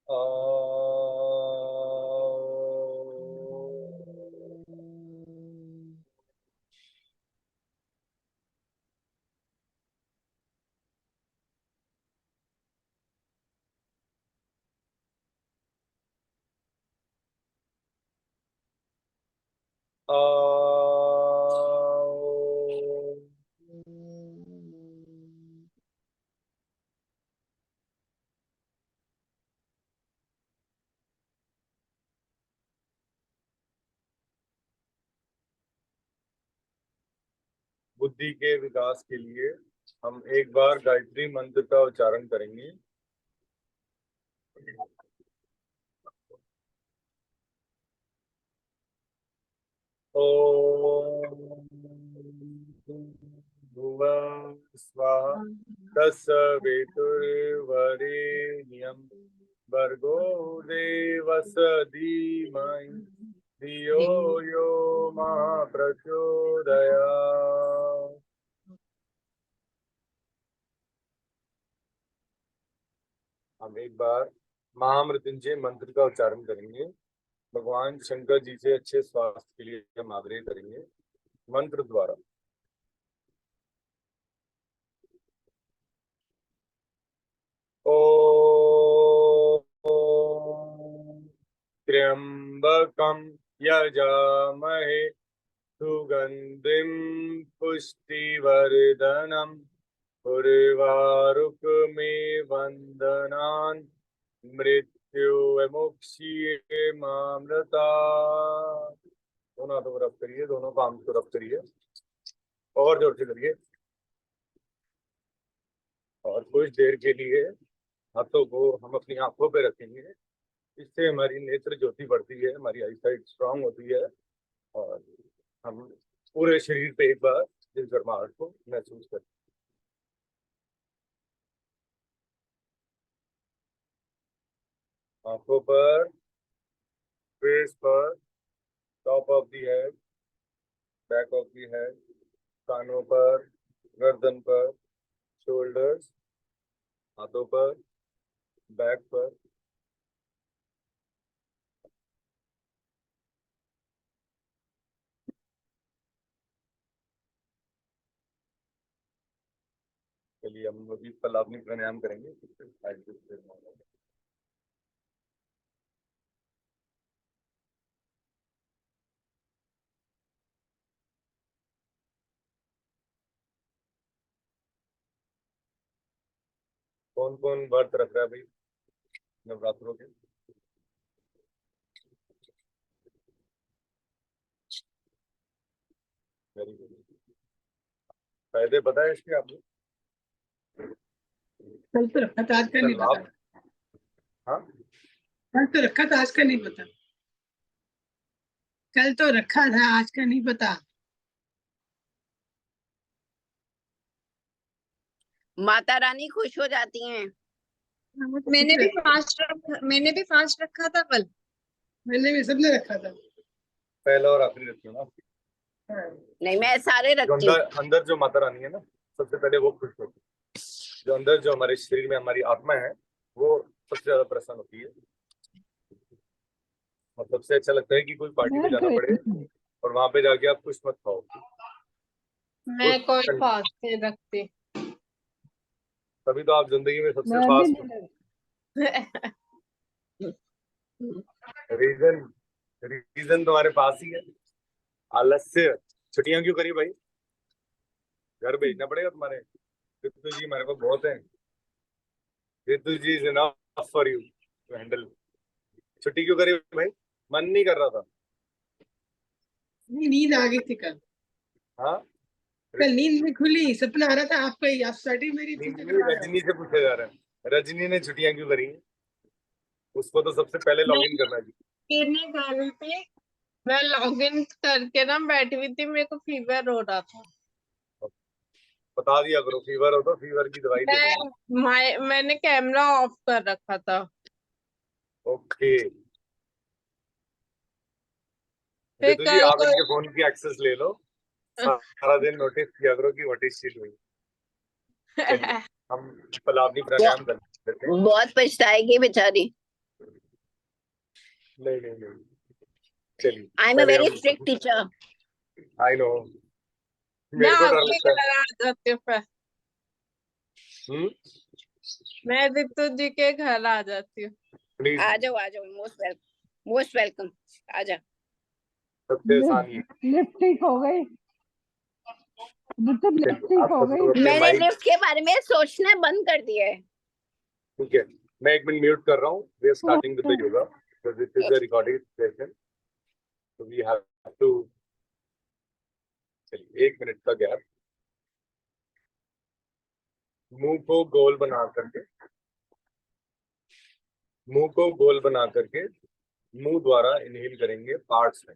आ, बुद्धि के विकास के लिए हम एक बार गायत्री मंत्र का उच्चारण करेंगे। ओम भुवः स्वः तत्सवितुर्वरेण्यं भर्गो देवस्य धीमहि धियो यो मा प्रचोदयात्। हम एक बार महामृत्युंजय मंत्र का उच्चारण करेंगे। भगवान शंकर जी से अच्छे स्वास्थ्य के लिए हम आग्रह करेंगे मंत्र द्वारा। ओम त्र्यंबकं यजामहे सुगंधिं पुष्टिवर्धनम् उर्वारुकमेव वन्दनान् मृत्युविमुक्षीयमामृतात्। दोनों हाथों को रब करिए, दोनों काम को रब करिए और जोर से करिए। और कुछ देर के लिए हाथों को हम अपनी आंखों पे रखेंगे। इससे हमारी नेत्र ज्योति बढ़ती है, हमारी आईसाइट स्ट्रांग होती है और हम पूरे शरीर पे एक बार इस गर्माहट को महसूस करते हैं। आंखों पर, फेस पर, top of the head, back of the head, कानों पर, गर्दन पर, शोल्डर्स, हाथों पर, बैक पर। चलिए हम अभी कलापनी प्राणायाम करेंगे। कौन कौन व्रत रख रहा है भाई नवरात्रों के? Very good. फायदे पता है इसके आपको? कल तो रखा था, आज का नहीं पता। हाँ, कल तो रखा था, आज का नहीं पता। कल तो रखा था, आज का नहीं पता। माता रानी खुश हो जाती हैं। मैंने भी फास्ट रखा था कल। मैंने भी, सबने रखा था। पहला और आखिरी रखती हूँ ना। नहीं, मैं सारे जो रखती हूँ। अंदर जो माता रानी है ना, सबसे पहले वो खुश होती है। जो अंदर जो हमारे शरीर में हमारी आत्मा है वो सबसे ज्यादा प्रसन्न होती है। और सबसे अच्छा लगता है कि कोई पार्टी में जाना पड़े और वहां पे जाके आप कुछ मत खाओ। मैं कोई फास्ट नहीं रखती। तभी तो आप जिंदगी में सबसे फास्ट हो। रीजन रीजन तुम्हारे पास ही है। आलस्य। छुट्टियां क्यों करी भाई? घर भेजना पड़ेगा तुम्हारे। रितु जी हमारे पास बहुत है। Ritu ji is enough for you to handle. छुट्टी क्यों करी भाई? मन नहीं कर रहा था। नींद आ गई थी कल। हाँ, कल नींद में खुली, सपना आ रहा था आपका ही, आप स्टडी मेरी थी। रजनी से पूछा जा रहा है रजनी ने छुट्टियां क्यों करी? उसको तो सबसे पहले लॉग इन करना चाहिए। कर रही थी मैं, लॉग इन करके ना बैठी हुई थी, मेरे को फीवर हो रहा था। बता दिया करो, फीवर हो तो फीवर की दवाई दे देंगे। मैंने कैमरा ऑफ कर रखा था। ओके। फिर रितु जी आप इनके फोन की एक्सेस ले लो, सारा दिन नोटिस किया करो कि व्हाट इज शी डूइंग। हम पलावनी प्राणायाम कर लेते हैं। बहुत पछताएगी बेचारी। नहीं नहीं नहीं, चलिए आई एम अ पहले वेरी हम, स्ट्रिक्ट टीचर। आई नो, मैं मेरे को डर आपके लगता है। घर आ जाती हूँ फिर। हम्म, मैं रितु जी के घर आ जाती हूँ। प्लीज, आ जाओ, मोस्ट वेलकम, आ जा। सबसे आसान ये। लिपस्टिक हो गई, तो चलिए, लिपस्टिक आप हो सब गई। लोग अपने मैंने माइक, लिफ्ट के बारे में सोचना बंद कर दिया है। ठीक है, मैं 1 मिनट म्यूट कर रहा हूँ। We are starting with the yoga, so this is a recorded session, so we have to, चलिए 1 मिनट का गैप। मुंह को गोल बना करके, मुंह को गोल बना करके मुंह द्वारा इनहेल करेंगे पार्ट्स में।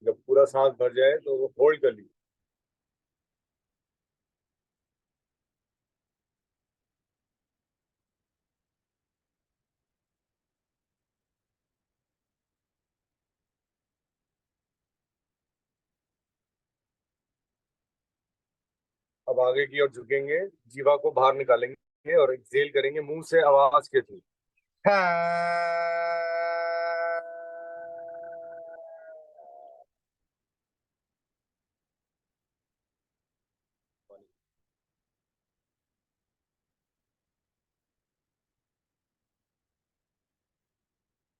जब पूरा सांस भर जाए तो वो होल्ड कर लीजिए। अब आगे की ओर झुकेंगे, जीवा को बाहर निकालेंगे और एक्सहेल करेंगे मुंह से आवाज के थ्रू।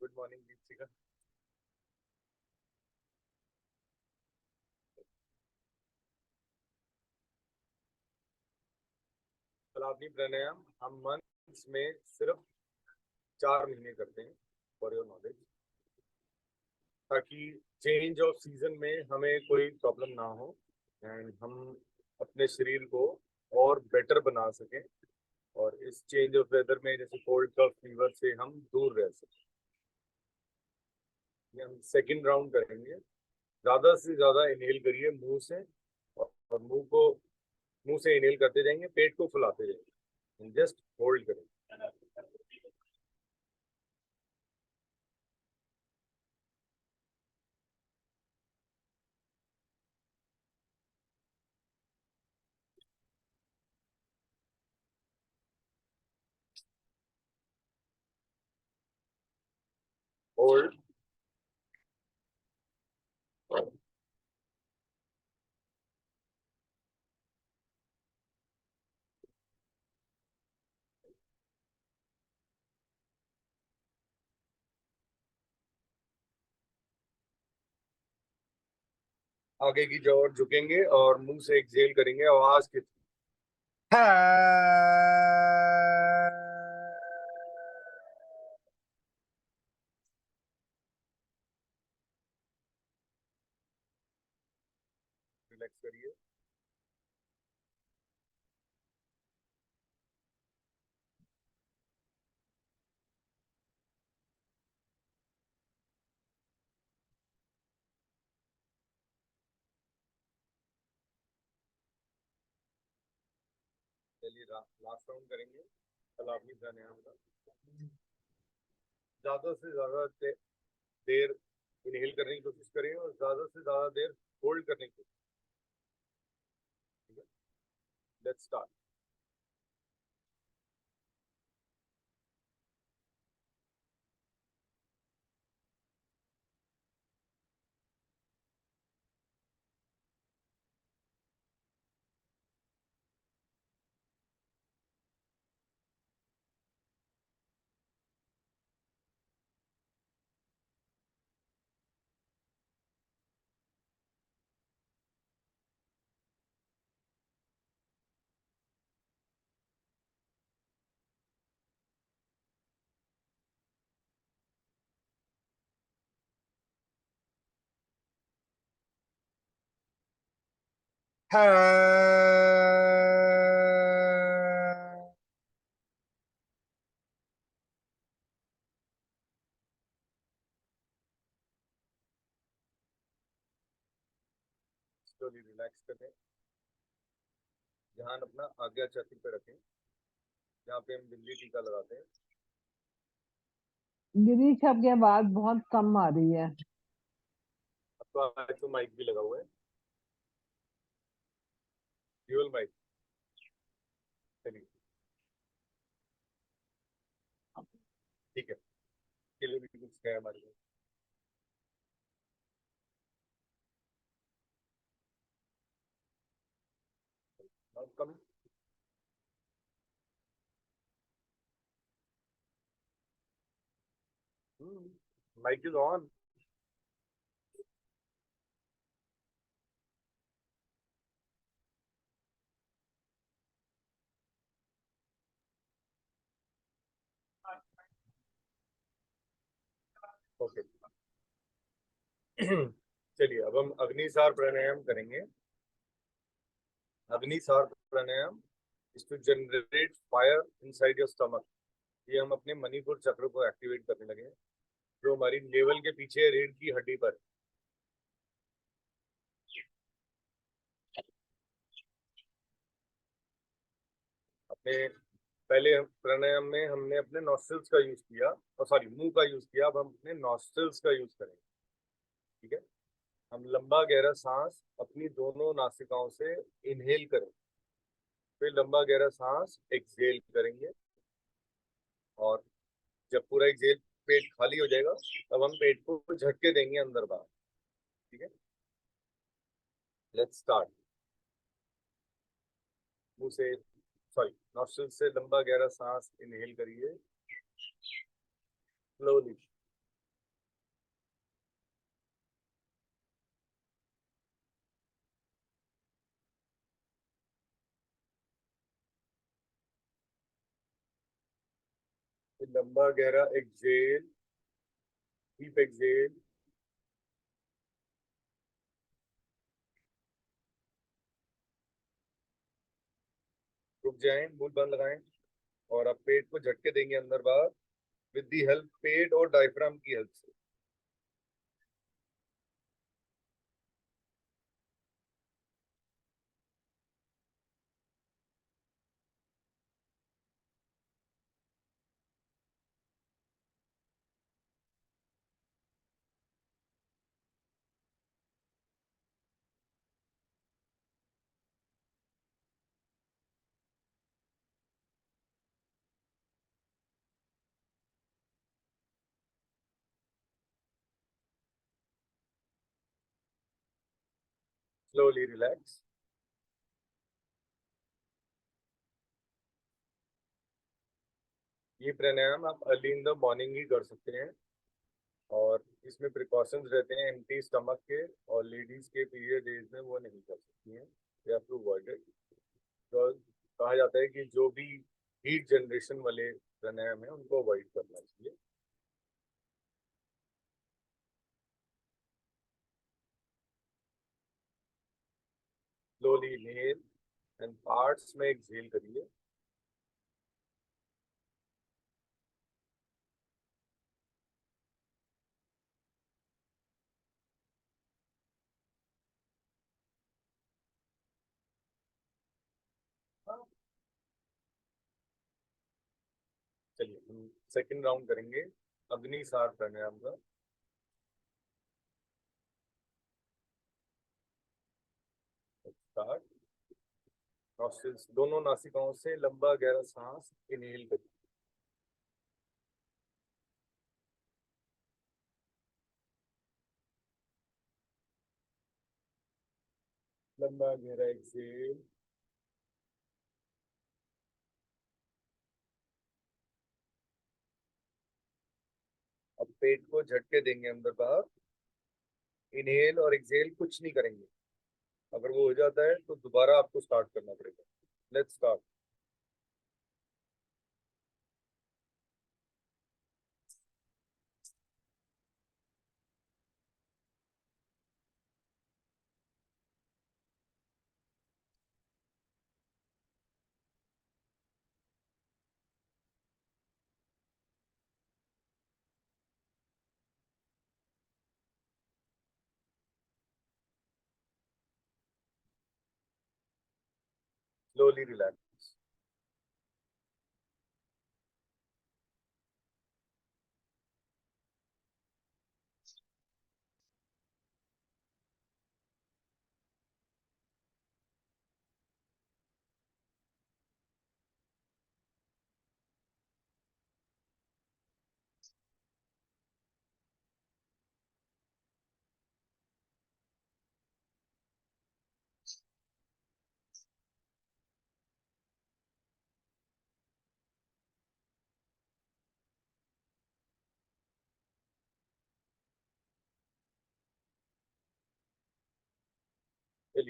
Good morning Deepika. कलावनी प्राणायाम हम मंथ में सिर्फ 4 महीने करते हैं, फॉर योर नॉलेज, ताकि चेंज ऑफ सीजन में हमें कोई प्रॉब्लम ना हो एंड हम अपने शरीर को और बेटर बना सकें और इस चेंज ऑफ वेदर में जैसे कोल्ड कफ फीवर से हम दूर रह सकें। ये हम सेकेंड राउंड करेंगे। ज्यादा से ज्यादा इनहेल करिए मुंह से, और मुंह से इनहेल करते जाएंगे, पेट को फुलाते जाएंगे, जस्ट होल्ड करें। होल्ड, आगे की ओर झुकेंगे और मुंह से एक्सहेल करेंगे आवाज के। रिलैक्स करिए। चलिए लास्ट राउंड करेंगे कलावनी प्राणायाम का। ज्यादा से ज्यादा देर इनहेल करने की कोशिश करें और ज्यादा से ज्यादा देर होल्ड करने की कोशिश। Let's start. स्लोली रिलैक्स करें। ध्यान अपना आज्ञा चक्र पे रखें, जहाँ पे हम बिजली टीका लगाते हैं। गिरीश आपकी आवाज बहुत कम आ रही है। अब आपका आज तो माइक भी लगा हुआ है, ड्यूअल माइक। चलिए ठीक है, के लिए भी कुछ है हमारे पास। Come. Mic is on. Okay. चलिए अब हम अग्निसार प्राणायाम करेंगे। अग्निसार प्राणायाम is to generate fire inside your stomach। ये हम अपने मणिपुर चक्र को एक्टिवेट करने लगे हैं, जो हमारी लेवल के पीछे है, रीढ़ की हड्डी पर। अपने पहले प्राणायाम में हमने अपने नॉस्ट्रल्स का यूज किया, और सॉरी मुंह का यूज किया, अब हम अपने नॉस्ट्रल्स का यूज करेंगे। ठीक है, हम लंबा गहरा सांस अपनी दोनों नासिकाओं से इनहेल करें, फिर लंबा गहरा सांस एक्सहेल करेंगे, और जब पूरा एक्सहेल पेट खाली हो जाएगा तब हम पेट को झटके देंगे अंदर बाहर। ठीक है, लेट्स स्टार्ट। मुंह से, सॉरी नॉस्ट्रल से लंबा गहरा सांस इनहेल करिए स्लोली। लंबा गहरा एक्सहेल, डीप एक्सहेल। रुक जाएं, मुंह बंद लगाएं, और आप पेट को झटके देंगे अंदर बाहर विद दी हेल्प, पेट और डायफ्राम की हेल्प से। Slowly relax. ये प्राणायाम आप अर्ली इन द मॉर्निंग ही कर सकते हैं, और इसमें प्रिकॉशंस रहते हैं एम्प्टी स्टमक के, और लेडीज के पीरियड डेज में वो नहीं कर सकती हैं, they have to avoid it. तो कहा जाता है कि जो भी हीट जनरेशन वाले प्राणायाम है उनको अवॉइड करना चाहिए। स्लोली इनहेल एंड पार्ट्स में एक्सहेल करिए। चलिए हम सेकंड राउंड करेंगे अग्निसार प्राणायाम का। स्टार्ट। नॉस्ट्रिल्स, दोनों नासिकाओं से लंबा गहरा सांस इनहेल करिए। लंबा गहरा एक्सहेल। अब पेट को झटके देंगे अंदर बाहर, इनहेल और एक्सहेल कुछ नहीं करेंगे। अगर वो हो जाता है तो दोबारा आपको स्टार्ट करना पड़ेगा। Let's start. Slowly relax.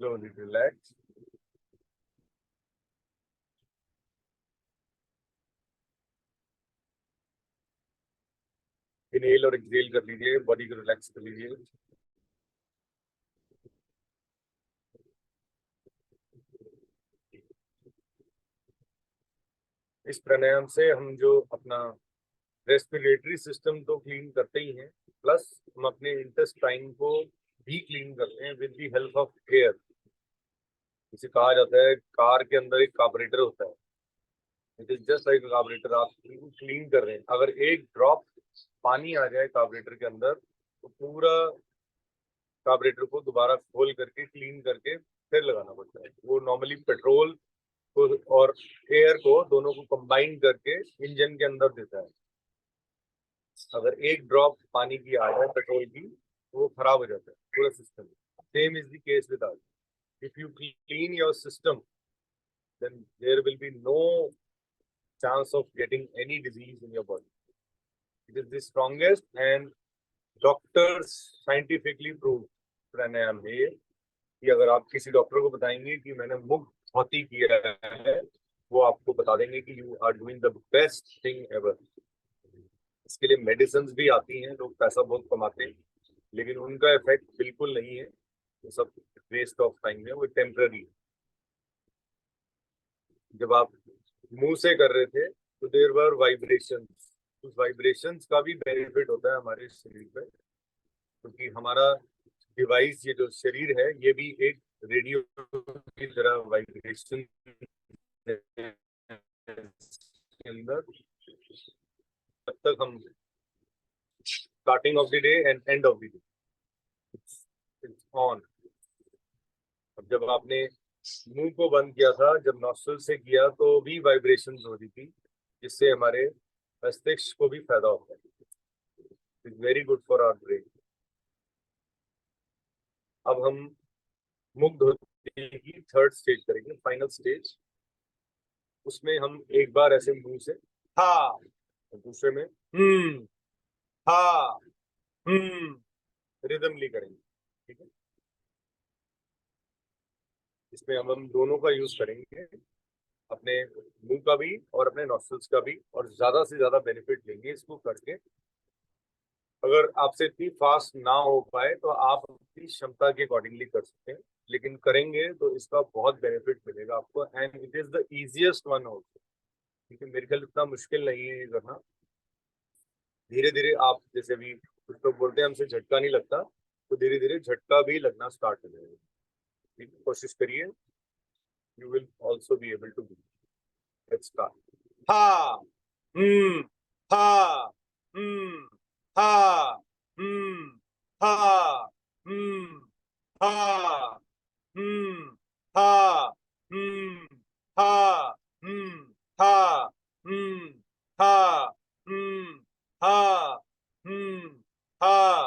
Slowly relax. Inhale और एक्सहेल कर लीजिए, बॉडी को रिलैक्स कर लीजिए। इस प्राणायाम से हम जो अपना रेस्पिरेटरी सिस्टम तो क्लीन करते ही हैं, प्लस हम अपने इंटेस्टाइन को भी क्लीन करते हैं with the help of air. इसे कहा जाता है कार के अंदर एक कार्बोरेटर होता है, it is just like carburettor. आप क्लीन कर रहे हैं, अगर एक ड्रॉप पानी आ जाए कार्बोरेटर के अंदर तो पूरा कार्बोरेटर को दोबारा खोल करके क्लीन करके फिर लगाना पड़ता है। वो नॉर्मली पेट्रोल को और एयर को दोनों को कंबाइन करके इंजन के अंदर देता है। अगर एक ड्रॉप पानी की आ जाए पेट्रोल की तो वो खराब हो जाता है पूरा system. Same is the case with us. If you clean your system then there will be no chance of getting any disease in your body. It is the strongest and doctors scientifically proved प्राणायाम है कि अगर आप किसी doctor को बताएंगे कि मैंने मुक्त भौती किया है, वो आपको बता देंगे कि you are doing the best thing ever. इसके लिए मेडिसिन भी आती हैं, लोग पैसा बहुत कमाते हैं, लेकिन उनका इफेक्ट बिल्कुल नहीं है, वो सब वेस्ट ऑफ टाइम है, वो टेम्पररी है। जब आप मुंह से कर रहे थे तो देयर वर वाइब्रेशंस, उस वाइब्रेशंस का भी बेनिफिट होता है हमारे शरीर पे, क्योंकि हमारा डिवाइस, ये जो शरीर है, ये भी एक रेडियो की तरह वाइब्रेशन के अंदर, तब तक हम starting of the day and end of the day it's on. अब जब आपने मुंह को बंद किया था, जब नॉस्ट्रिल से किया तो भी वाइब्रेशंस हो रही थी, जिससे हमारे मस्तिष्क को भी फायदा होता है। It's very good for our brain. अब हम मुख धोने की थर्ड स्टेज करेंगे, फाइनल स्टेज। उसमें हम एक बार ऐसे मुंह से हा, और दूसरे में हा रिदमली करेंगे, ठीक है। इसमें हम दोनों का यूज करेंगे, अपने मुंह का भी और अपने नॉस्ट्रिल्स का भी, और ज्यादा से ज्यादा बेनिफिट लेंगे इसको करके। अगर आपसे इतनी फास्ट ना हो पाए तो आप अपनी क्षमता के अकॉर्डिंगली कर सकते हैं, लेकिन करेंगे तो इसका बहुत बेनिफिट मिलेगा आपको, and it is the easiest one also, ठीक है। मेरे ख्याल इतना मुश्किल नहीं है ये करना। धीरे धीरे आप, जैसे भी कुछ लोग बोलते हैं हमसे झटका नहीं लगता, तो धीरे धीरे झटका भी लगना स्टार्ट हो जाएगा, ठीक है। कोशिश करिए, you will also be able to do. Let's start. हा हा हा हा ha ha ha ha ha ha ha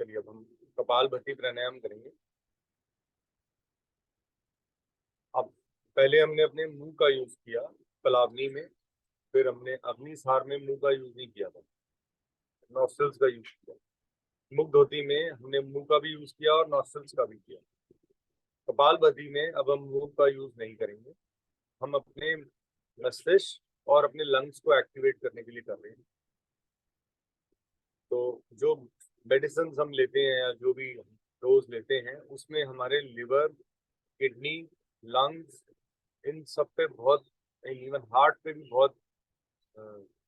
चलिए अब हम कपालभाति प्राणायाम करेंगे। अब पहले हमने अपने मुंह का यूज किया कलाग्नि में, फिर हमने अग्निसार में मुंह का यूज नहीं किया था, नॉस्ट्रल्स का यूज किया। मुग्धोती में हमने मुंह का भी यूज किया और नॉस्ट्रल्स का भी किया। कपालभाति में अब हम मुंह का यूज नहीं करेंगे, हम अपने मस्तिष्क और अपने लंग्स को एक्टिवेट करने के लिए कर रहे हैं। तो जो मेडिसिन हम लेते हैं या जो भी डोज लेते हैं उसमें हमारे लिवर, किडनी, लंग्स, इन सब पे बहुत, इवन हार्ट पे भी बहुत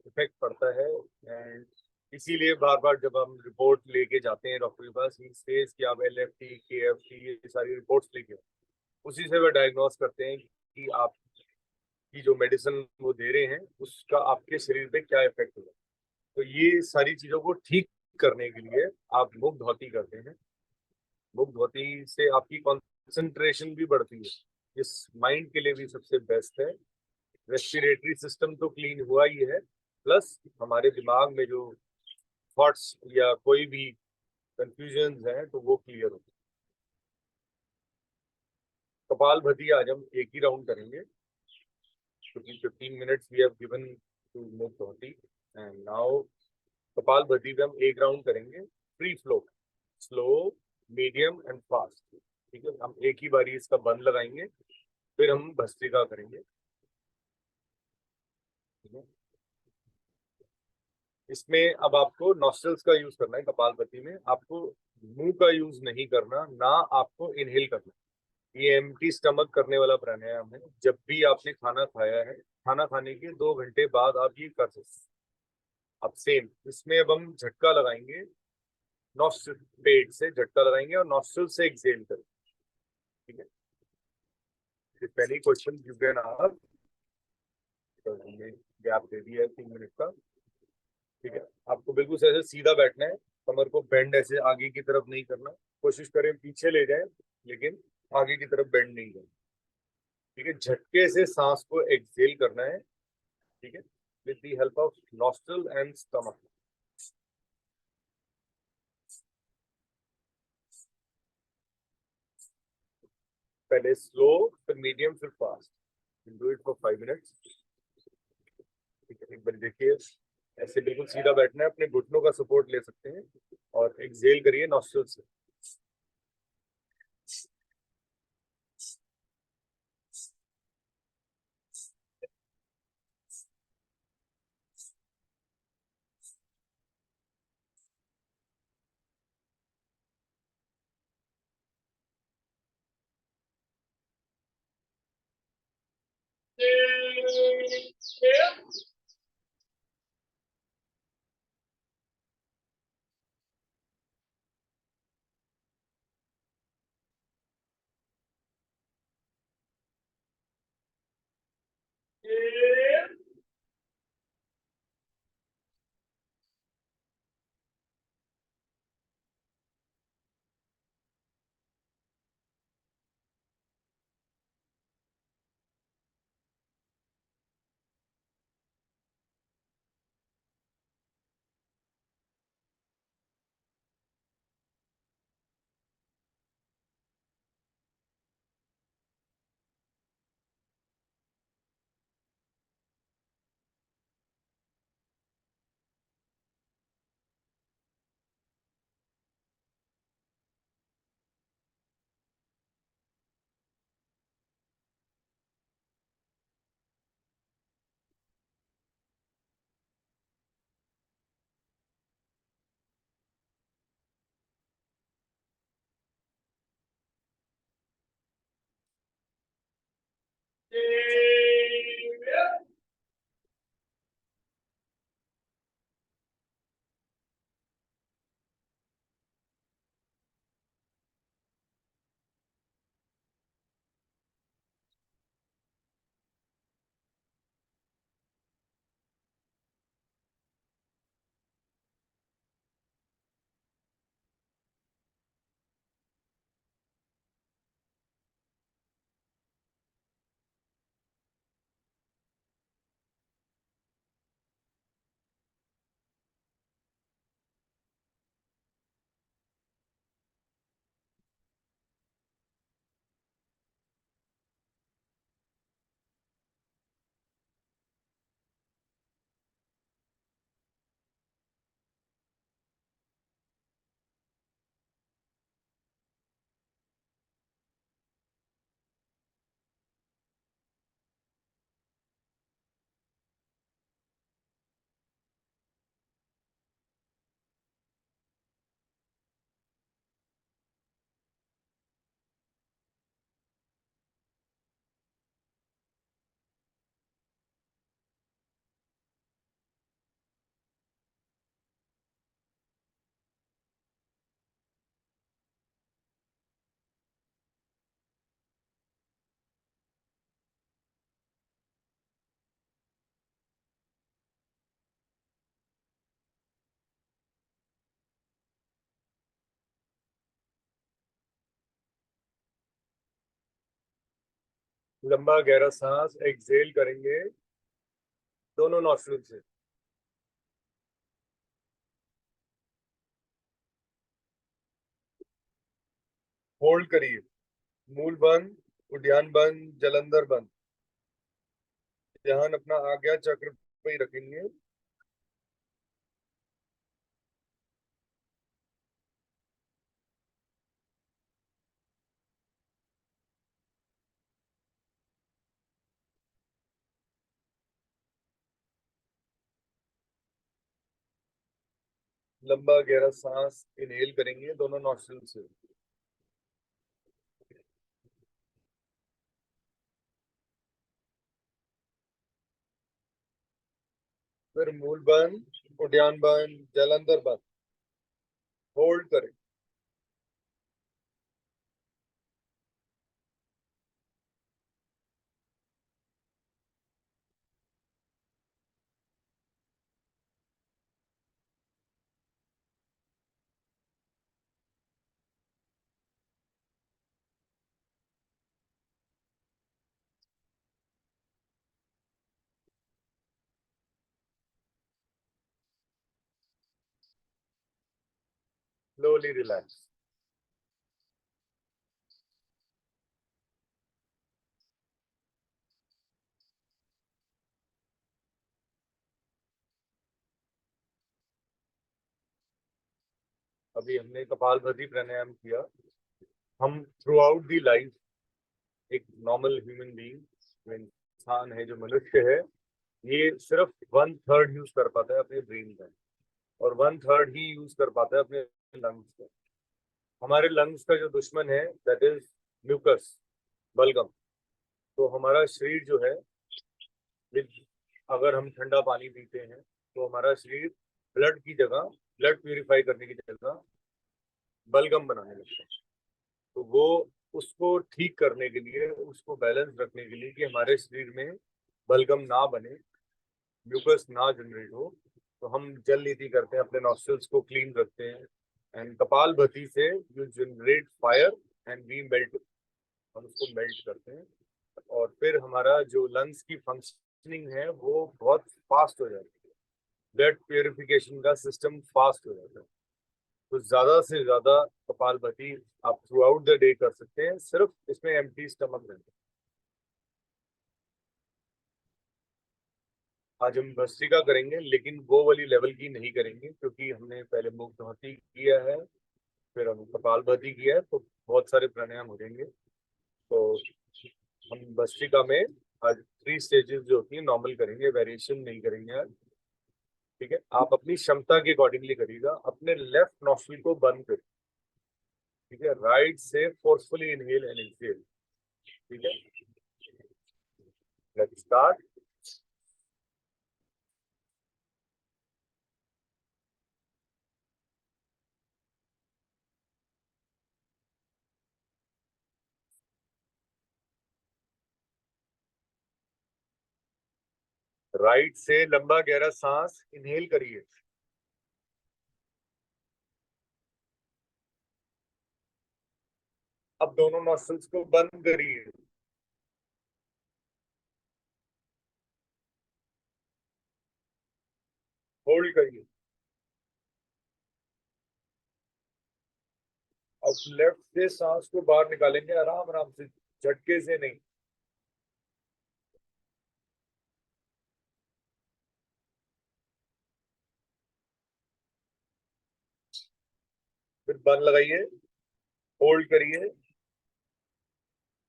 इफेक्ट पड़ता है। एंड इसीलिए बार बार जब हम रिपोर्ट लेके जाते हैं डॉक्टर के पास, ही सेज कि आप LFT, KFT ये सारी रिपोर्ट्स लेके, उसी से वह डायग्नोस करते हैं कि आप की जो मेडिसिन वो दे रहे हैं उसका आपके शरीर पे क्या इफेक्ट होगा। तो ये सारी चीजों को ठीक करने के लिए आप मुग्धौती करते हैं। मुग्धौती से आपकी कंसंट्रेशन भी बढ़ती है, इस माइंड के लिए भी सबसे बेस्ट है। रेस्पिरेटरी सिस्टम तो क्लीन हुआ ही है, प्लस हमारे दिमाग में जो थॉट्स या कोई भी कंफ्यूजन है तो वो क्लियर होते हैं। कपालभाति आज हम एक ही राउंड करेंगे क्योंकि 15 minutes we have given to मुग्धौती। एंड नाउ कपालभाति पे हम एक राउंड करेंगे free flow, slow, medium and fast. ठीक है, हम एक ही बारी इसका बंद लगाएंगे, फिर हम भस्त्रिका करेंगे। ठीक है, इसमें अब आपको नॉस्ट्रल्स का यूज करना है। कपालभाति में आपको मुंह का यूज नहीं करना, ना आपको इनहेल करना। ये एम्प्टी स्टमक करने वाला प्राणायाम है। जब भी आपने खाना खाया है, खाना खाने के 2 घंटे बाद आप ये कर सकते हैं। अब सेम इसमें अब हम झटका लगाएंगे, नॉस्ट्रल पेट से झटका लगाएंगे और नॉस्ट्रल से एक्सहेल करेंगे। ठीक है, if any question you can ask, तो हमने गैप दे दिया है 3 मिनट का। ठीक है, आपको बिल्कुल से ऐसे सीधा बैठना है, कमर को बेंड ऐसे आगे की तरफ नहीं करना। कोशिश करें पीछे ले जाएं, लेकिन आगे की तरफ बेंड नहीं करना। ठीक है, झटके से सांस को एक्सहेल करना है। ठीक है, with the help of nostril and stomach. पहले स्लो, फिर मीडियम, फिर fast. Do it for 5 minutes. ठीक है, एक बार देखिए, ऐसे बिल्कुल सीधा बैठना है, अपने घुटनों का सपोर्ट ले सकते हैं और एक्सहेल करिए नॉस्ट्रल से। लंबा गहरा सांस एक्सहेल करेंगे दोनों नॉस्ट्रिल से। होल्ड करिए। मूल बंद, उद्यान बंद, जलंधर बंद। ध्यान अपना आज्ञा चक्र पे ही रखेंगे। लंबा गहरा सांस इनहेल करेंगे दोनों नॉस्ट्रिल से। फिर मूल बंद, उद्यान बंद, जलंधर बंद। होल्ड करें। Slowly relax. अभी हमने कपालभाति प्राणायाम किया। हम थ्रू आउट दी लाइफ एक नॉर्मल ह्यूमन बीइंग जो इंसान है, जो मनुष्य है, ये सिर्फ 1/3 यूज कर पाता है अपने ब्रेन का, और 1/3 ही यूज कर पाता है अपने लंग्स का। हमारे लंग्स का जो दुश्मन है दैट इज म्यूकस, बलगम। तो हमारा शरीर जो है, अगर हम ठंडा पानी पीते हैं तो हमारा शरीर ब्लड की जगह, ब्लड प्यूरिफाई करने की जगह बलगम बनाने लगता है। तो वो उसको ठीक करने के लिए, उसको बैलेंस रखने के लिए कि हमारे शरीर में बलगम ना बने, म्यूकस ना जनरेट हो, तो हम जल नीति करते हैं, अपने नॉस्ट्रल्स को क्लीन रखते हैं। एंड कपाल भाती से you generate fire and we melt, हम उसको मेल्ट करते हैं। और फिर हमारा जो लंग्स की फंक्शनिंग है वो बहुत फास्ट हो जाती है, ब्लड प्योरिफिकेशन का सिस्टम फास्ट हो जाता है। तो ज्यादा से ज्यादा कपालभाति आप थ्रू आउट द डे कर सकते हैं, सिर्फ इसमें एम्प्टी स्टमक रहता है। आज हम भस्त्रिका करेंगे, लेकिन वो वाली लेवल की नहीं करेंगे, क्योंकि हमने पहले मुख भाती किया है, फिर हम कपालभाति किया है, तो बहुत सारे प्राणायाम हो जाएंगे। तो हम भस्त्रिका में आज 3 स्टेजेस जो होती है नॉर्मल करेंगे, वेरिएशन नहीं करेंगे आज। ठीक है, आप अपनी क्षमता के अकॉर्डिंगली करिएगा। अपने लेफ्ट नॉस्ट्रिल को बंद करिए। ठीक है, राइट से फोर्सफुली इनहेल एंड एक्सहेल। ठीक है, लेट्स स्टार्ट। राइट से लंबा गहरा सांस इनहेल करिए। अब दोनों नॉस्ट्रल्स को बंद करिए। होल्ड करिए। अब लेफ्ट से सांस को बाहर निकालेंगे, आराम आराम से, झटके से नहीं। फिर बंद लगाइए, होल्ड करिए।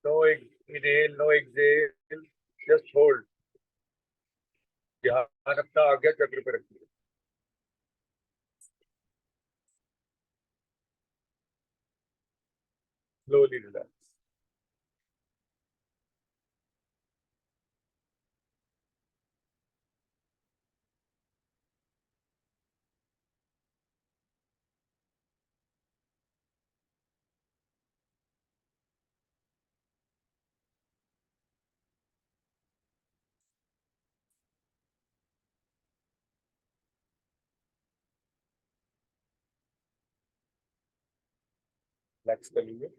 No inhale, no exhale, just hold. ध्यान अपना आज्ञा चक्र पे रखिए। Slowly relax. रिलैक्स कर लीजिए।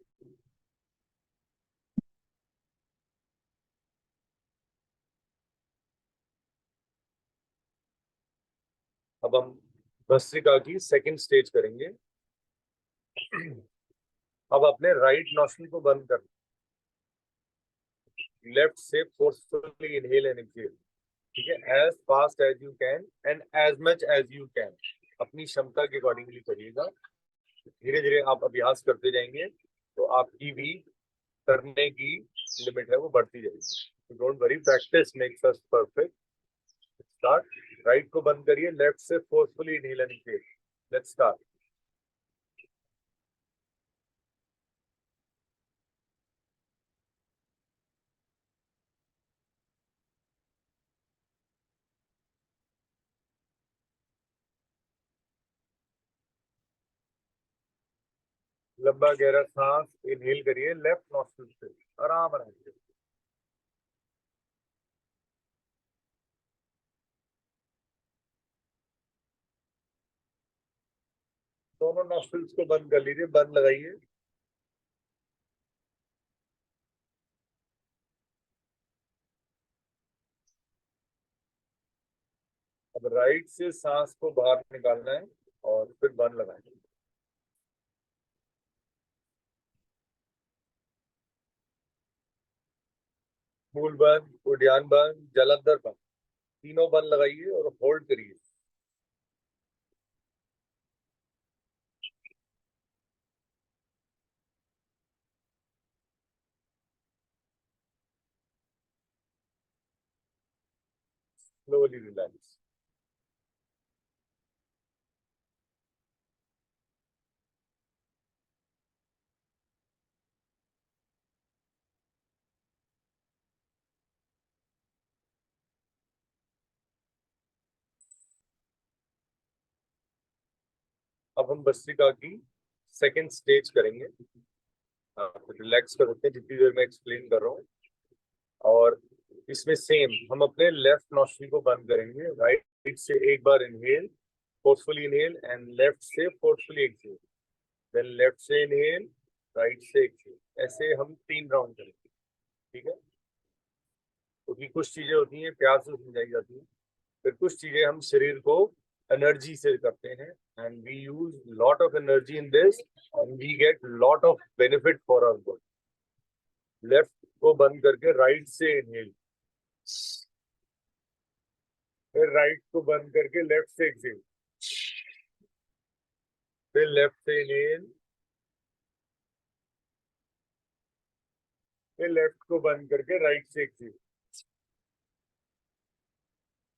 अब हम भस्त्रिका की सेकंड स्टेज करेंगे। अब अपने राइट नॉस्ट्रिल को बंद कर, लेफ्ट से फोर्सफुली इनहेल एंड एक्सहेल, ठीक है, as fast as you can and as much as you can, अपनी क्षमता के अकॉर्डिंगली करिएगा। धीरे धीरे आप अभ्यास करते जाएंगे तो आपकी भी करने की लिमिट है वो बढ़ती जाएगी। Don't worry, practice makes us perfect. Start. Right को बंद करिए, लेफ्ट से forcefully inhale and exhale. Let's start. लंबा गहरा सांस इनहेल करिए लेफ्ट नॉस्ट्रिल से, आराम आराम से। दोनों नॉस्ट्रिल्स को बंद कर लीजिए, बंद लगाइए। अब राइट से सांस को बाहर निकालना है और फिर बंद लगाएंगे। मूल बंद, उद्यान बंद, जलंधर बंद, तीनों बंद लगाइए और होल्ड करिए। Slowly relax. अब हम भस्त्रिका की सेकंड स्टेज करेंगे। आप रिलैक्स कर सकते हैं जितनी देर मैं एक्सप्लेन कर रहा हूँ। और इसमें सेम हम अपने लेफ्ट नॉस्ट्रिल को बंद करेंगे, राइट से एक बार inhale, forcefully inhale and left से फोर्सफुली एक्सहेल, देन लेफ्ट से इनहेल, राइट से एक्सहेल, ऐसे हम 3 राउंड करेंगे, ठीक है। क्योंकि कुछ चीजें होती हैं प्यार से समझाई जाती हैं, फिर कुछ चीजें हम शरीर को एनर्जी से करते हैं, and we use lot of energy in this and we get lot of benefit for our body. Left को बंद करके राइट से इनहेल, फिर राइट को बंद करके लेफ्ट से एक्सहेल, फिर लेफ्ट से इनहेल, फिर लेफ्ट को बंद करके राइट से एक्सहेल।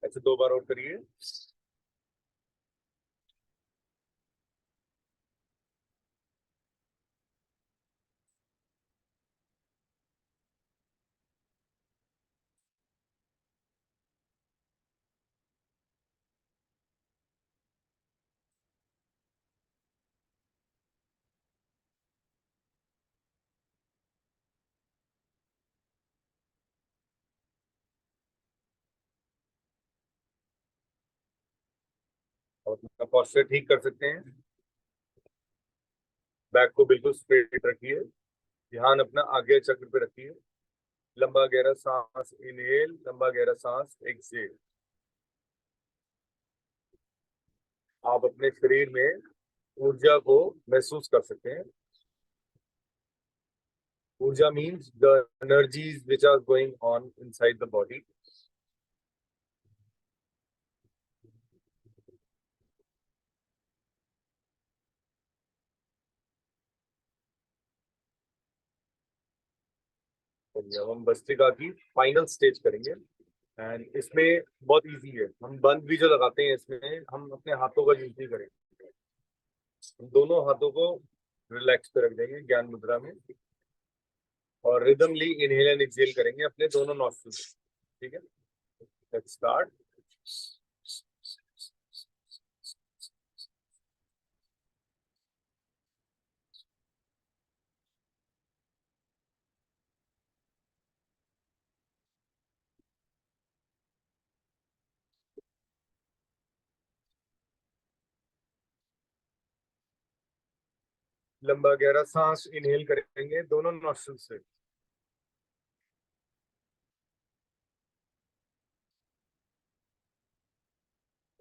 ऐसे 2 बार और करिए। और अपना पोस्चर ठीक कर सकते हैं। बैक को बिल्कुल स्ट्रेट रखिए, ध्यान अपना आगे चक्र पे रखिए। लंबा गहरा सांस इनहेल, लंबा गहरा सांस एक्सहेल। आप अपने शरीर में ऊर्जा को महसूस कर सकते हैं। ऊर्जा means the energies which are going on inside the body. अब हम भस्त्रिका की फाइनल स्टेज करेंगे, एंड इसमें बहुत इजी है। हम बंद भी जो लगाते हैं इसमें हम अपने हाथों का यूज नहीं करेंगे, हम दोनों हाथों को रिलैक्स पे रख देंगे ज्ञान मुद्रा में, और रिदमली इनहेल एंड एक्सहेल करेंगे अपने दोनों नॉस्ट्रिल से, ठीक है। Let's start. लंबा गहरा सांस इनहेल करेंगे दोनों नॉस्ट्रिल से,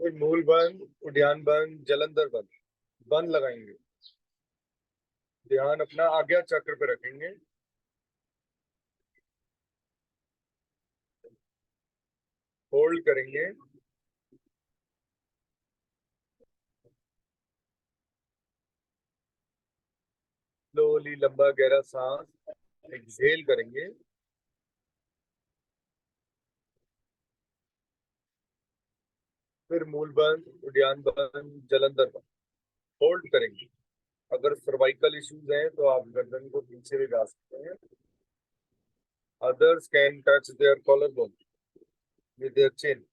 फिर मूल बंद, उद्यान बंद, जलंधर बंद, बंद लगाएंगे। ध्यान अपना आज्ञा चक्र पे रखेंगे। होल्ड करेंगे। स्लोली लंबा गहरा सांस एक्सहेल करेंगे। फिर मूल बंद, उद्यान बंद, जलंधर बंद, होल्ड करेंगे। अगर सर्वाइकल इश्यूज हैं तो आप गर्दन को पीछे ले जा सकते हैं। Others can touch their collar bone with their chin.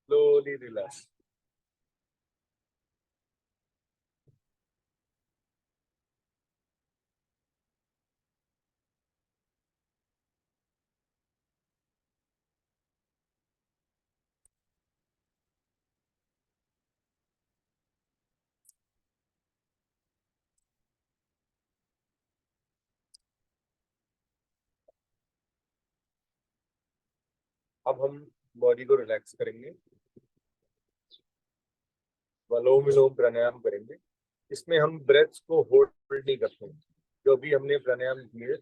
Slowly relax. अब हम बॉडी को रिलैक्स करेंगे। अनुलोम विलोम प्राणायाम करेंगे। इसमें हम ब्रेथ्स को होल्ड नहीं करते हैं। जो भी हमने प्राणायाम किए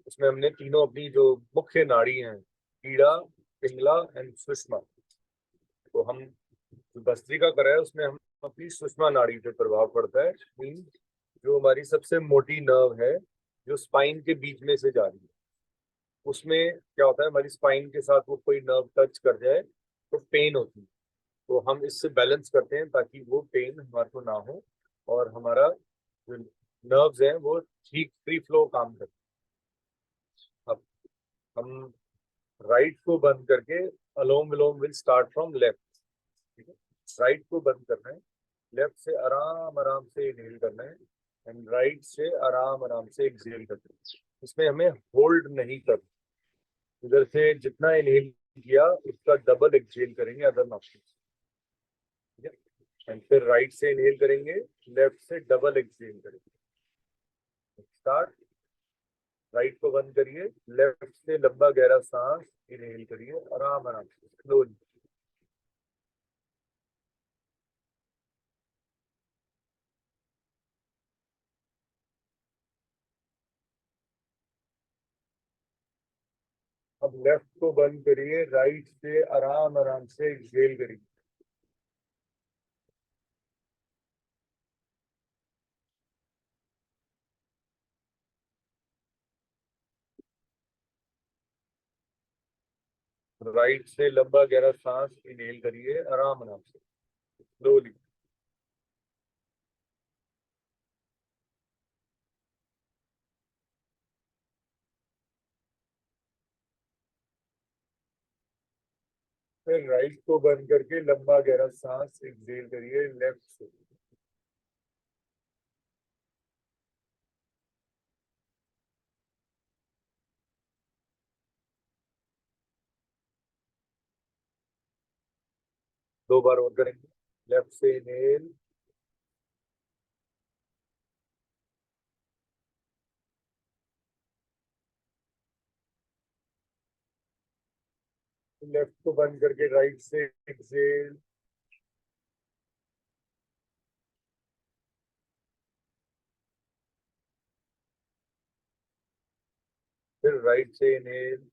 उसमें हमने तीनों अपनी जो मुख्य नाड़ी हैं, कीड़ा, पिंगला एंड सुषमा, तो हम जो भस्त्रिका करा है उसमें हम अपनी सुषमा नाड़ी पे प्रभाव पड़ता है। जो हमारी सबसे मोटी नर्व है जो स्पाइन के बीच में से जा रही है, उसमें क्या होता है, हमारी स्पाइन के साथ वो कोई नर्व टच कर जाए तो पेन होती है। तो हम इससे बैलेंस करते हैं ताकि वो पेन हमारे को ना हो और हमारा जो नर्व्स हैं वो ठीक फ्री फ्लो काम करें। अब हम राइट को बंद करके अलोम विलोम विल स्टार्ट फ्रॉम लेफ्ट। ठीक है, राइट को बंद करना है, लेफ्ट से आराम आराम से इनहेल करना है एंड राइट से आराम आराम से एक्सहेल करना है। इसमें हमें होल्ड नहीं करना। इधर से जितना इनहेल किया उसका डबल एक्सहेल करेंगे अदर नॉस्ट्रिल। ठीक है, एंड फिर राइट से इनहेल करेंगे, लेफ्ट से डबल एक्सहेल करेंगे। स्टार्ट। राइट को बंद करिए, लेफ्ट से लंबा गहरा सांस इनहेल करिए आराम आराम से स्लोली। अब लेफ्ट को बंद करिए, राइट से आराम आराम से एक्सहेल करिए। राइट से लंबा गहरा सांस इनहेल करिए आराम आराम से स्लोली। फिर राइट को बंद करके लंबा गहरा सांस एक्सहेल करिए लेफ्ट से। दो बार और करेंगे। लेफ्ट से इनहेल, लेफ्ट को बंद करके राइट से एक्सहेल, फिर राइट से इनहेल,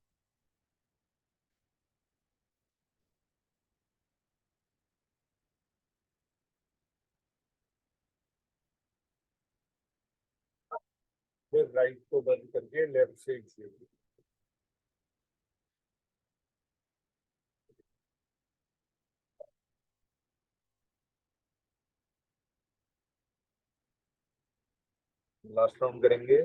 फिर राइट को बंद करके लेफ्ट से एक्सहेल। लास्ट राउंड करेंगे।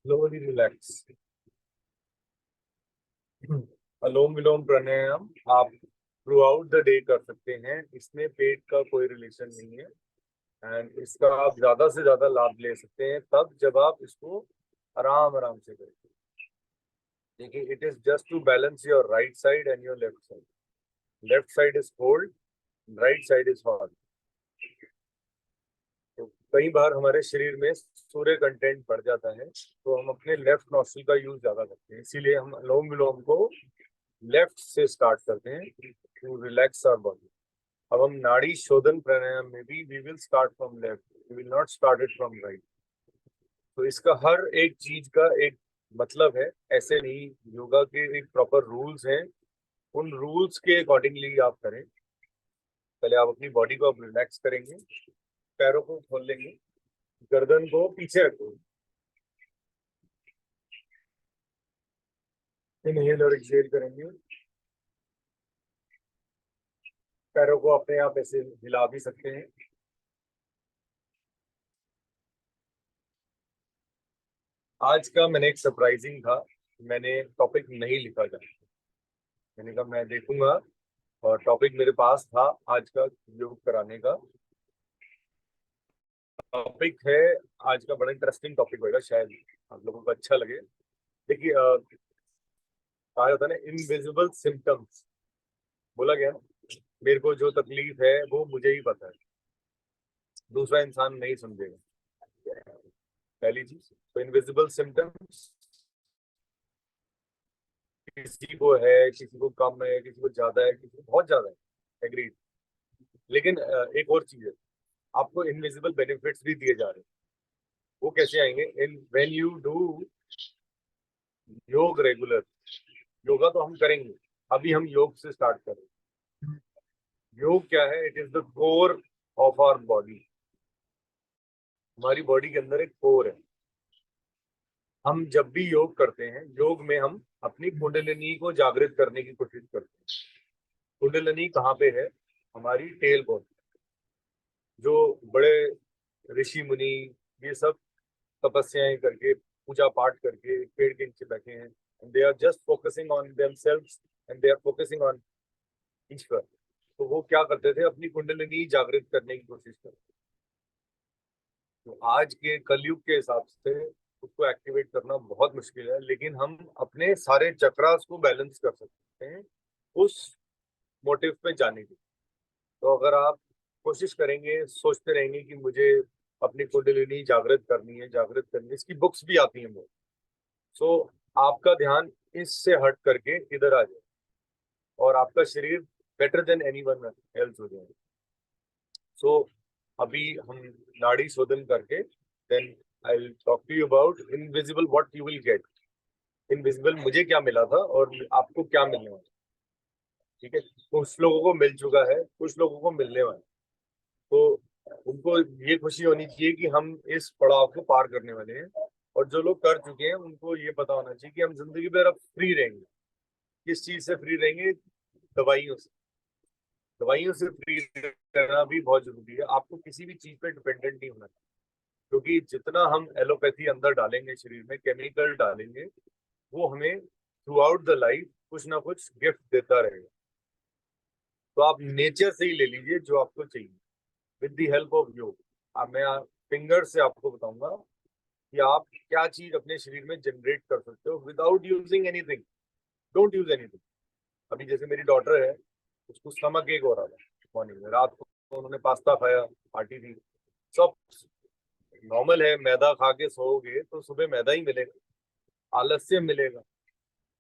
slowly relax. अनुलोम विलोम प्राणायाम आप थ्रू आउट द डे कर सकते हैं, इसमें पेट का कोई रिलेशन नहीं है एंड इसका आप ज्यादा से ज्यादा लाभ ले सकते हैं तब जब आप इसको आराम आराम से करें। देखिए, it is just to balance your right side and your left side. Left side is cold, right side is hot. तो कई बार हमारे शरीर में सूर्य कंटेंट बढ़ जाता है तो हम अपने लेफ्ट नॉस्ट्रिल का यूज ज्यादा करते हैं, इसीलिए हम अनुलोम विलोम को लेफ्ट से स्टार्ट करते हैं टू रिलैक्स आवर बॉडी। अब हम नाड़ी शोधन प्राणायाम में भी we will start from left, we will not start it from right. तो इसका हर एक चीज का एक मतलब है, ऐसे नहीं। योगा के एक प्रॉपर रूल्स हैं, उन रूल्स के अकॉर्डिंगली आप करें। पहले आप अपनी बॉडी को आप रिलैक्स करेंगे, पैरों को खोल लेंगे, गर्दन को पीछे रखेंगे, इनहेल और एक्सहेल करेंगे। पैरों को अपने आप ऐसे हिला भी सकते हैं। आज का मैंने एक सरप्राइजिंग था, मैंने टॉपिक नहीं लिखा था। मैंने कहा मैं देखूंगा, और टॉपिक मेरे पास था आज का योग कराने का। टॉपिक है आज का, बड़ा इंटरेस्टिंग टॉपिक होगा, शायद आप लोगों को अच्छा लगे। देखिए, कहा जाता है ना, इनविजिबल सिम्टम्स बोला गया ना, मेरे को जो तकलीफ है वो मुझे ही पता है, दूसरा इंसान नहीं समझेगा। पहली चीज तो इनविजिबल सिम्टम्स, किसी को है, किसी को कम है, किसी को ज्यादा है, किसी को बहुत ज्यादा है, एग्रीड। लेकिन एक और चीज है, आपको इनविजिबल बेनिफिट्स भी दिए जा रहे हैं। वो कैसे आएंगे? इन व्हेन यू डू योग रेगुलर, योगा तो हम करेंगे, अभी हम योग से स्टार्ट करें। योग क्या है? It is the core of our body. हमारी बॉडी के अंदर एक कोर है। हम जब भी योग करते हैं, योग में हम अपनी कुंडलिनी को जागृत करने की कोशिश करते हैं। कुंडलिनी कहाँ पे है? हमारी टेल बोन। जो बड़े ऋषि मुनि ये सब तपस्याएं करके, पूजा पाठ करके एक पेड़ के नीचे बैठे हैं, they are just focusing on themselves and they are focusing on ईश्वर। तो वो क्या करते थे? अपनी कुंडलिनी जागृत करने की कोशिश करते। तो आज के कलयुग के हिसाब से उसको एक्टिवेट करना बहुत मुश्किल है, लेकिन हम अपने सारे चक्रास को बैलेंस कर सकते हैं उस मोटिव पे जाने की। तो अगर आप कोशिश करेंगे, सोचते रहेंगे कि मुझे अपनी कुंडलिनी जागृत करनी है, जागृत करनी है, इसकी बुक्स भी आती हैं वो, सो आपका ध्यान इससे हट करके इधर आ जाए और आपका शरीर बेटर देन एनीवन एल्स हो जाए। सो अभी हम नाड़ी शोधन करके then I will talk to you about invisible, what you will get. Invisible मुझे क्या मिला था और आपको क्या मिलने वाला, ठीक है? कुछ लोगों को मिल चुका है, कुछ लोगों को मिलने वाला है। तो उनको ये खुशी होनी चाहिए कि हम इस पड़ाव को पार करने वाले हैं, और जो लोग कर चुके हैं उनको ये पता होना चाहिए कि हम जिंदगी भर अब फ्री रहेंगे। किस चीज से फ्री रहेंगे? दवाइयों से। दवाइयों से फ्री रहना भी बहुत जरूरी है। आपको किसी भी चीज पे डिपेंडेंट नहीं होना चाहिए, क्योंकि जितना हम एलोपैथी अंदर डालेंगे, शरीर में केमिकल डालेंगे, वो हमें थ्रू आउट द लाइफ कुछ ना कुछ गिफ्ट देता रहेगा। तो आप नेचर से ही ले लीजिए जो आपको चाहिए विद द हेल्प ऑफ योग। अब मैं फिंगर से आपको बताऊंगा कि आप क्या चीज अपने शरीर में जनरेट कर सकते हो without using anything. Don't use anything. अभी जैसे मेरी डॉटर है, उसको स्टमक एक हो रहा था मॉर्निंग में, रात को उन्होंने पास्ता खाया, पार्टी थी, सब नॉर्मल है। मैदा खा के सोओगे तो सुबह मैदा ही मिलेगा, आलस्य मिलेगा।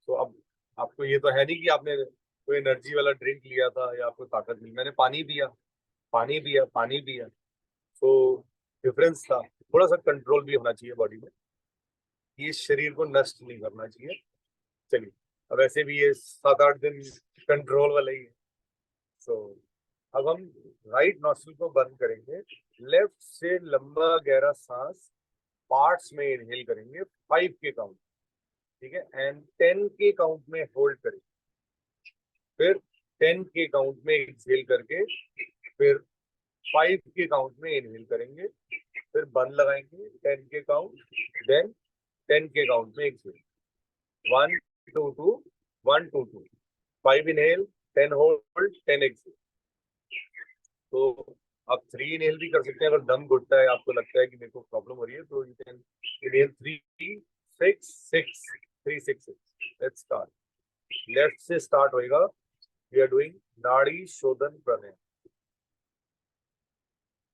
तो अब आपको ये तो है नहीं कि आपने कोई एनर्जी वाला ड्रिंक लिया था या आपको ताकत मिली। मैंने पानी पिया, पानी पिया, पानी पिया। तो डिफरेंस था। थोड़ा सा कंट्रोल भी होना चाहिए बॉडी में, ये शरीर को नष्ट नहीं करना चाहिए। चलिए, अब ऐसे भी ये 7-8 दिन कंट्रोल वाला ही है। सो अब हम राइट नॉस्ट्रिल को बंद करेंगे, लेफ्ट से लंबा गहरा सांस पार्ट्स में इनहेल करेंगे 5 के काउंट, ठीक है, एंड 10 के काउंट में होल्ड करेंगे, फिर 10 के काउंट में एक्सहेल करके, फिर 5 के काउंट में इनहेल करेंगे, फिर बंद लगाएंगे 10 के काउंट, देन 10 के काउंट में एक्सेल 1 2 2 1 2 2 5 इनहेल 10 होल्ड 10 एक्सेल। तो आप 3 इनहेल भी कर सकते हैं अगर दम घुटता है, आपको लगता है कि मेरे को प्रॉब्लम हो रही है, तो you can inhale 3 6 6 3 6 6। Let's start. Left से स्टार्ट होएगा। वी आर डूइंग नाड़ी शोधन प्राणायाम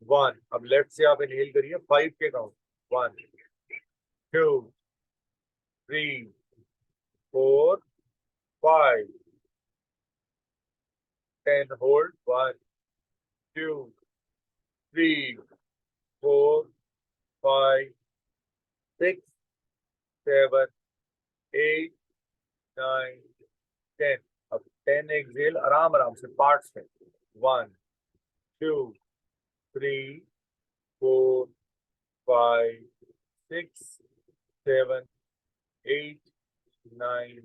1। अब लेफ्ट से आप इनहेल करिए 5 के काउंट 1 2 3 4 5 10 होल्ड 1 2 3 4 5 6 7 8 9 10। अब 10 एक्सेल आराम आराम से पार्ट्स में 1 2 3 4 5 6 7 8 9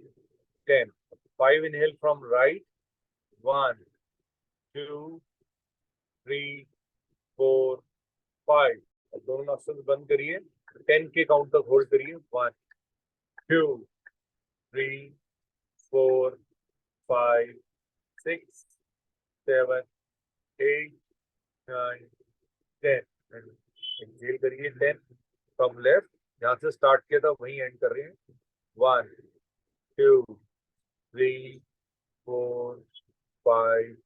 10। 5 inhale from right 1 2 3 4 5। अब दोनों नॉस्ट्रल्स बंद करिए 10 के काउंट तक होल्ड करिए 1 2 3 4 5 6 7 8 9 10। एक्सेल करिए 10 फ्रॉम लेफ्ट, जहां से स्टार्ट किया था वहीं एंड कर रहे हैं 1 2 3 4 5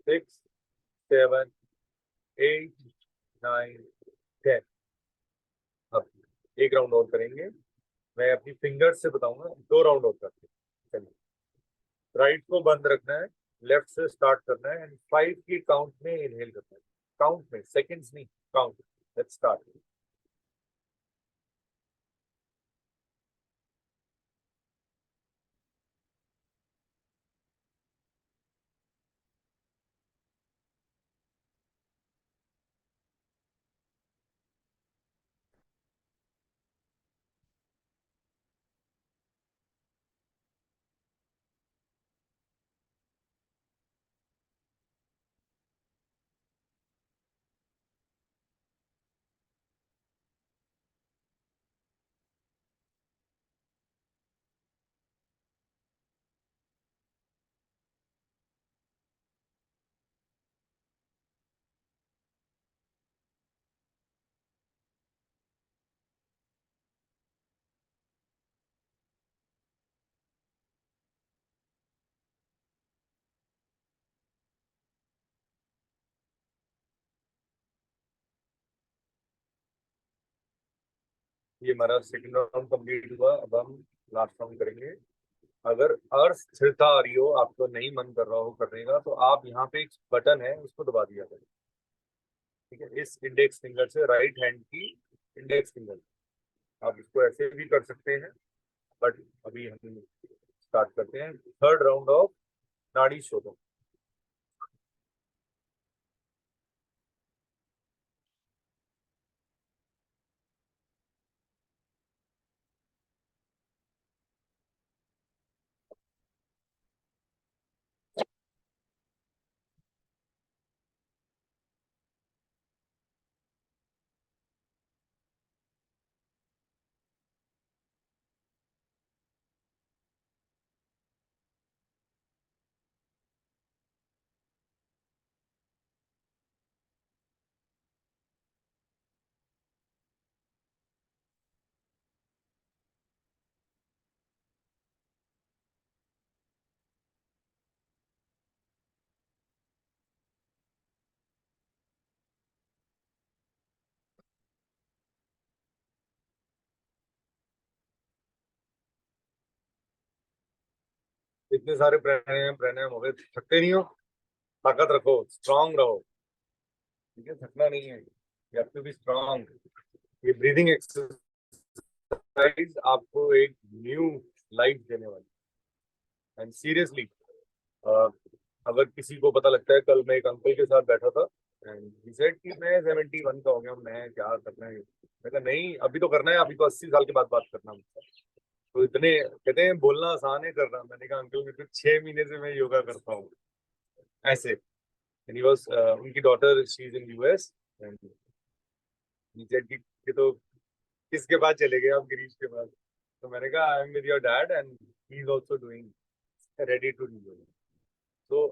6 7 8 9 10। अब एक राउंड और करेंगे, मैं अपनी फिंगर से बताऊंगा, 2 राउंड और करते हैं। चलिए, राइट को बंद रखना है, लेफ्ट से स्टार्ट करना है एंड 5 की काउंट में इनहेल करना है। काउंट में, सेकंड्स नहीं, काउंट। Let's start. ये हमारा सेकंड राउंड कंप्लीट हुआ। अब हम लास्ट राउंड करेंगे। अगर अस्थिरता आ रही हो, आपको नहीं मन कर रहा हो करने का, तो आप यहाँ पे एक बटन है उसको दबा दिया करें। ठीक है, इस इंडेक्स फिंगर से, राइट हैंड की इंडेक्स फिंगर, आप इसको ऐसे भी कर सकते हैं, बट अभी हम स्टार्ट करते हैं थर्ड राउंड ऑफ नाड़ी शोधन। इतने सारे प्राणायाम प्राणायाम हो गए, थकते नहीं हो? ताकत रखो, स्ट्रांग रहो। ठीक है, थकना नहीं है, you have to be strong. ये ब्रीदिंग एक्सरसाइज आपको एक न्यू लाइफ देने वाली। एंड सीरियसली, अगर किसी को पता लगता है, कल मैं एक अंकल के साथ बैठा था एंड ही सेड कि मैं 71 का हो गया हूँ, मैं क्या करना है। मैं कहा नहीं, अभी तो करना है, अभी तो 80 साल के बाद बात करना मुझसे। तो इतने कहते हैं बोलना आसान है, करना। मैंने कहा अंकल मेरे को 6 महीने से मैं योगा करता हूँ ऐसे। And he was, उनकी daughter she is in US and he said कि तो किसके पास चले गए आप? गिरीश के पास। तो मैंने कहा I am with your dad and he is also doing ready to do. तो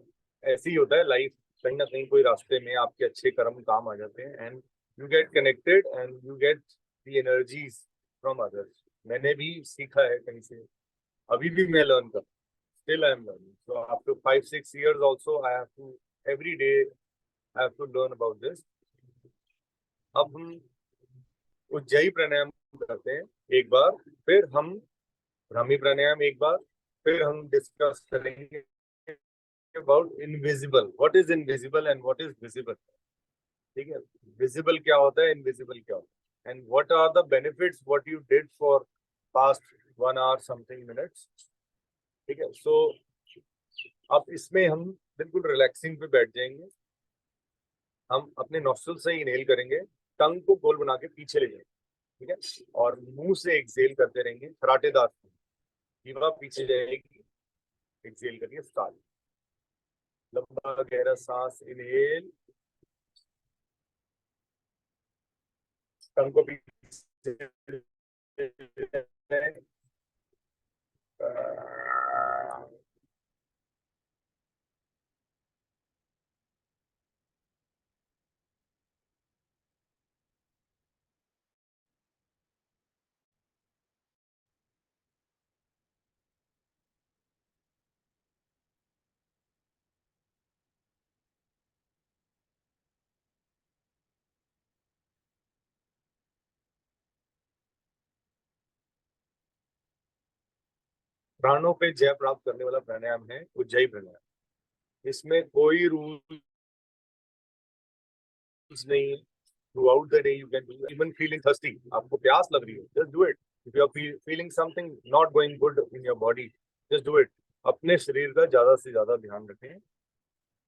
ऐसे ही होता है लाइफ, कहीं ना कहीं कोई रास्ते में आपके अच्छे कर्म काम आ जाते हैं and you get connected and you get the energies from others. मैंने भी सीखा है कहीं से, अभी भी मैं लर्न कर, still I am learning. So after 5-6 years also I have to every day I have to learn about this. अब हम उज्जयी प्राणायाम करते हैं एक बार, फिर हम भ्रामी प्राणायाम एक बार, फिर हम डिस्कस करेंगे about invisible. What is invisible and what is visible? ठीक है, visible क्या होता है, invisible क्या होता है, and what are the benefits what you did for past 1 hour something minutes. ठीक है, so अब इसमें हम बिल्कुल रिलैक्सिंग पे बैठ जाएंगे। हम अपने नॉस्ट्रल से इनहेल करेंगे, टंग को गोल बना के पीछे ले जाएंगे, ठीक है, और मुंह से एक्सहेल करते रहेंगे खराटेदार। जीवा पीछे जाएगी, एक्सहेल करिए, स्टार्ट। लंबा गहरा सांस, इनहेल, टंग को पीछे प्राणों पे जय प्राप्त करने वाला प्राणायाम है उज्जयी प्राणायाम। इसमें कोई रूल्स नहीं, throughout the day you can do, even feeling thirsty, आपको प्यास लग रही है, just do it. If you are feeling something not going good in your body, just do it. अपने शरीर का ज्यादा से ज्यादा ध्यान रखें,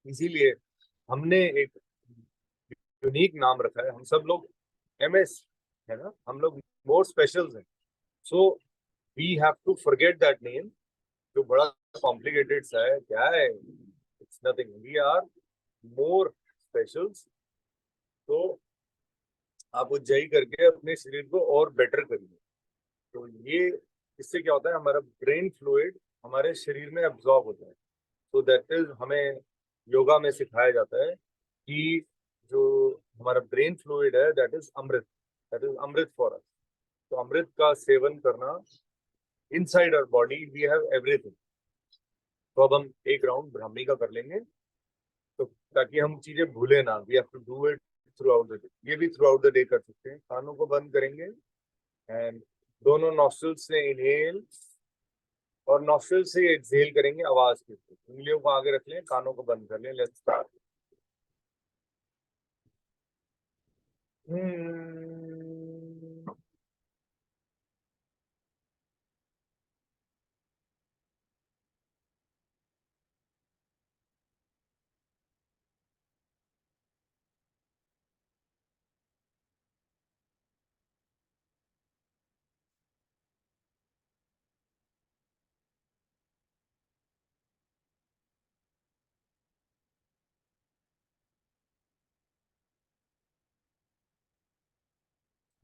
इसीलिए हमने एक यूनिक नाम रखा है। हम सब लोग MS है ना, हम लोग मोर स्पेशल्स हैं, so we have to forget that name जो बड़ा कॉम्प्लिकेटेड सा है। क्या है? It's nothing, we are more specials. तो आप उज्जयी करके अपने शरीर को और बेटर करिए। तो ये इससे क्या होता है, हमारा ब्रेन फ्लूइड हमारे शरीर में एब्जॉर्ब होता है। तो दैट इज, हमें योगा में सिखाया जाता है कि जो हमारा ब्रेन फ्लूइड है दैट इज अमृत, दैट इज अमृत फॉर अस। तो अमृत का सेवन करना, inside our body we have everything. तो अब हम एक राउंड ब्राह्मी का कर लेंगे, तो ताकि हम चीजें भूले ना। We have to do it throughout the day. ये भी थ्रू आउट द डे कर सकते हैं। कानों को बंद करेंगे एंड दोनों नॉस्ट्रल से इनहेल और नॉस्ट्रल से एक्सहेल करेंगे आवाज के साथ। उंगलियों को आगे रख लें, कानों को बंद कर लें। Let's start.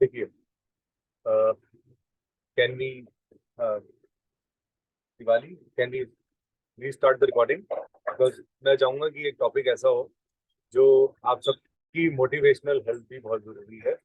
देखिए, can we Diwali, can we restart the recording? Because मैं चाहूंगा कि एक टॉपिक ऐसा हो जो आप सबकी मोटिवेशनल हेल्थ भी बहुत जरूरी है।